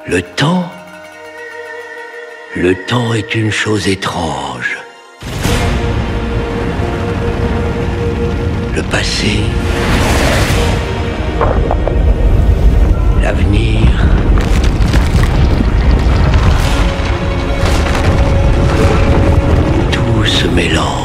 Le temps est une chose étrange. Le passé, l'avenir, tout se mélange.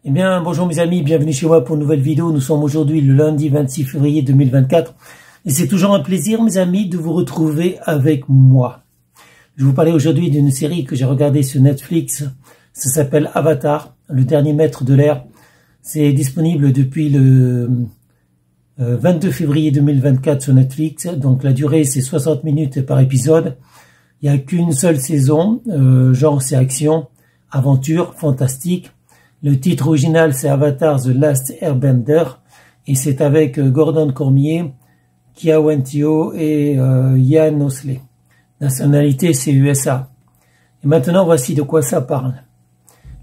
Eh bien, bonjour mes amis, bienvenue chez moi pour une nouvelle vidéo. Nous sommes aujourd'hui le lundi 26 février 2024. Et c'est toujours un plaisir, mes amis, de vous retrouver avec moi. Je vais vous parler aujourd'hui d'une série que j'ai regardée sur Netflix. Ça s'appelle Avatar, le dernier maître de l'air. C'est disponible depuis le 22 février 2024 sur Netflix. Donc la durée, c'est 60 minutes par épisode. Il n'y a qu'une seule saison. Genre, c'est action, aventure, fantastique. Le titre original, c'est Avatar The Last Airbender, et c'est avec Gordon Cormier, Kia Waititi et Ian Mosley. Nationalité, c'est USA. Et maintenant, voici de quoi ça parle.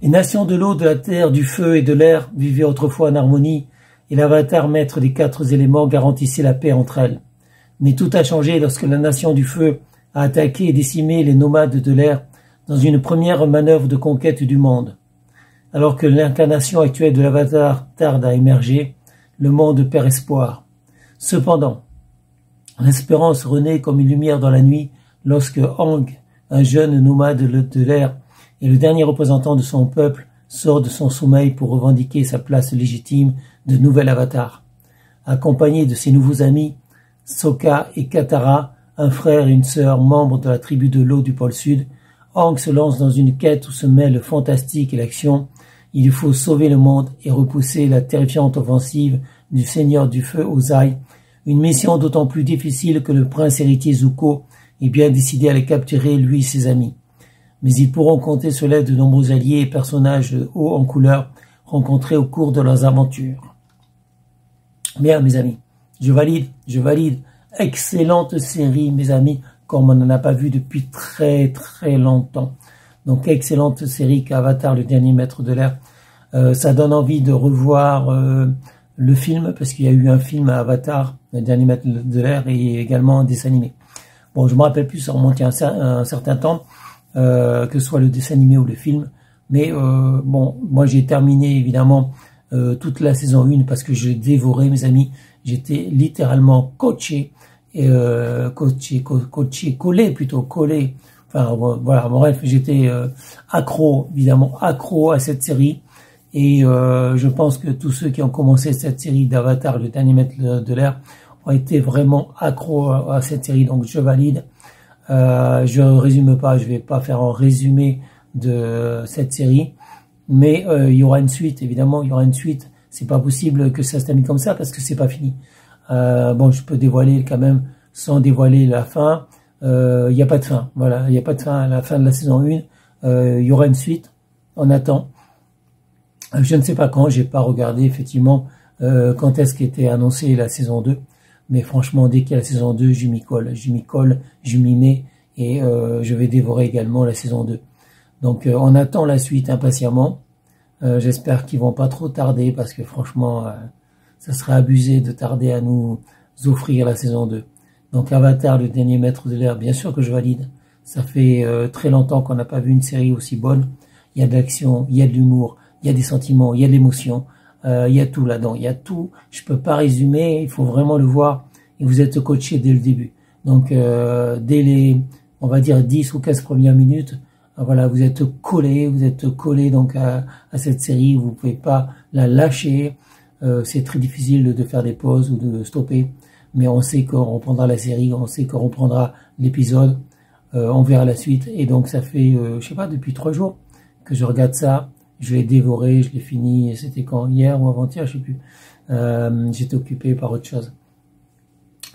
Les nations de l'eau, de la terre, du feu et de l'air vivaient autrefois en harmonie, et l'Avatar, maître des 4 éléments, garantissait la paix entre elles. Mais tout a changé lorsque la nation du feu a attaqué et décimé les nomades de l'air dans une première manœuvre de conquête du monde. Alors que l'incarnation actuelle de l'Avatar tarde à émerger, le monde perd espoir. Cependant, l'espérance renaît comme une lumière dans la nuit lorsque Aang, un jeune nomade de l'air et le dernier représentant de son peuple, sort de son sommeil pour revendiquer sa place légitime de nouvel Avatar. Accompagné de ses nouveaux amis, Sokka et Katara, un frère et une sœur membres de la tribu de l'eau du pôle sud, Aang se lance dans une quête où se mêlent le fantastique et l'action. Il faut sauver le monde et repousser la terrifiante offensive du Seigneur du Feu Ozai, une mission d'autant plus difficile que le prince héritier Zuko est bien décidé à les capturer, lui et ses amis. Mais ils pourront compter sur l'aide de nombreux alliés et personnages hauts en couleur rencontrés au cours de leurs aventures. Bien, mes amis, je valide. Excellente série, mes amis, comme on n'en a pas vu depuis très longtemps. Donc, excellente série qu'Avatar, le dernier maître de l'air. Ça donne envie de revoir le film, parce qu'il y a eu un film à Avatar, le dernier maître de l'air, et également un dessin animé. Bon, je me rappelle plus, ça remonte à un certain temps, que ce soit le dessin animé ou le film. Mais bon, moi j'ai terminé évidemment toute la saison 1 parce que je dévorais, mes amis. J'étais littéralement collé. Enfin voilà, bref, j'étais accro à cette série, et je pense que tous ceux qui ont commencé cette série d'Avatar, le dernier maître de l'air, ont été vraiment accros à cette série. Donc je valide. Je résume pas, je vais pas faire un résumé de cette série, mais il y aura une suite, évidemment, il y aura une suite. C'est pas possible que ça se termine comme ça parce que c'est pas fini. Bon, je peux dévoiler quand même sans dévoiler la fin. Il n'y a pas de fin, voilà, il n'y a pas de fin à la fin de la saison 1. Il y aura une suite, on attend. Je ne sais pas quand, j'ai pas regardé effectivement quand est-ce qu'était annoncée la saison 2. Mais franchement, dès qu'il y a la saison 2, je m'y colle, je m'y mets, et je vais dévorer également la saison 2. Donc on attend la suite impatiemment. J'espère qu'ils vont pas trop tarder, parce que franchement, ça serait abusé de tarder à nous offrir la saison 2. Donc Avatar, le dernier maître de l'air, bien sûr que je valide. Ça fait très longtemps qu'on n'a pas vu une série aussi bonne. Il y a de l'action, il y a de l'humour, il y a des sentiments, il y a de l'émotion. Il y a tout là-dedans, il y a tout. Je peux pas résumer, il faut vraiment le voir. Et vous êtes coaché dès le début. Donc dès les, on va dire 10 ou 15 premières minutes, voilà, vous êtes collé donc à cette série. Vous pouvez pas la lâcher. C'est très difficile de faire des pauses ou de stopper. Mais on sait qu'on reprendra la série, on sait qu'on reprendra l'épisode, on verra la suite. Et donc ça fait, je sais pas, depuis 3 jours que je regarde ça. Je l'ai dévoré, je l'ai fini, c'était quand, hier ou avant-hier, je sais plus. J'étais occupé par autre chose.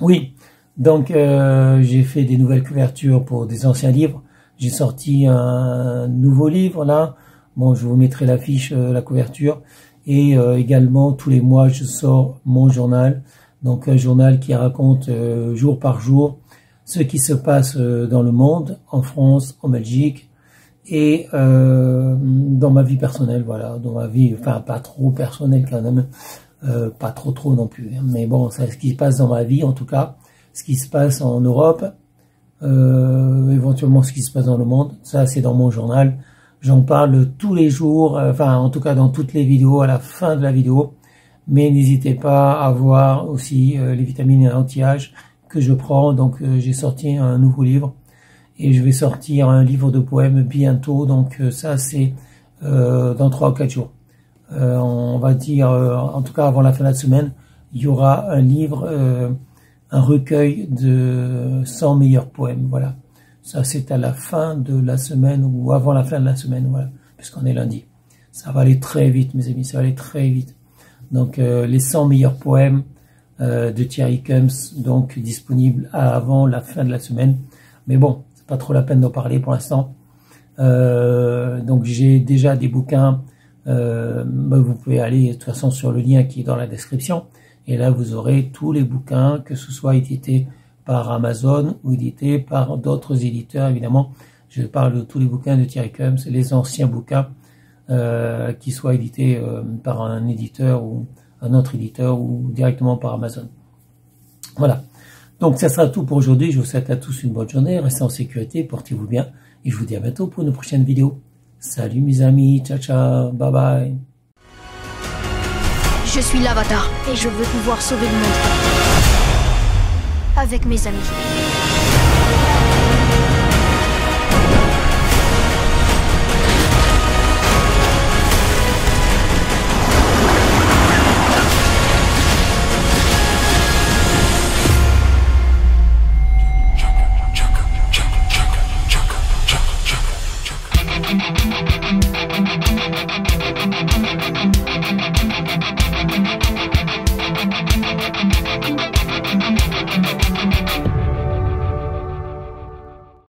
Oui, donc j'ai fait des nouvelles couvertures pour des anciens livres. J'ai sorti un nouveau livre là. Bon, je vous mettrai l'affiche, la couverture. Et également, tous les mois, je sors mon journal. Donc un journal qui raconte jour par jour ce qui se passe dans le monde, en France, en Belgique, et dans ma vie personnelle, voilà, dans ma vie, enfin pas trop personnelle quand même, pas trop non plus, hein. Mais bon, c'est ce qui se passe dans ma vie, en tout cas, ce qui se passe en Europe, éventuellement ce qui se passe dans le monde, ça c'est dans mon journal. J'en parle tous les jours, enfin en tout cas dans toutes les vidéos, à la fin de la vidéo. Mais n'hésitez pas à voir aussi les vitamines et anti-âge que je prends. Donc j'ai sorti un nouveau livre et je vais sortir un livre de poèmes bientôt. Donc ça c'est dans 3 ou 4 jours. On va dire, en tout cas avant la fin de la semaine, il y aura un livre, un recueil de 100 meilleurs poèmes. Voilà. Ça c'est à la fin de la semaine ou avant la fin de la semaine. Voilà, puisqu'on est lundi. Ça va aller très vite, mes amis. Ça va aller très vite. Donc les 100 meilleurs poèmes de Thierry Combs, donc disponibles avant la fin de la semaine. Mais bon, c'est pas trop la peine d'en parler pour l'instant. Donc j'ai déjà des bouquins. Vous pouvez aller de toute façon sur le lien qui est dans la description. Et là vous aurez tous les bouquins, que ce soit édités par Amazon ou édités par d'autres éditeurs. Évidemment, je parle de tous les bouquins de Thierry Combs, les anciens bouquins. Qui soit édité par un éditeur ou un autre éditeur ou directement par Amazon. Voilà. Donc ça sera tout pour aujourd'hui. Je vous souhaite à tous une bonne journée. Restez en sécurité, portez-vous bien. Et je vous dis à bientôt pour une prochaine vidéo. Salut mes amis. Ciao ciao. Bye bye. Je suis l'Avatar et je veux pouvoir sauver le monde avec mes amis.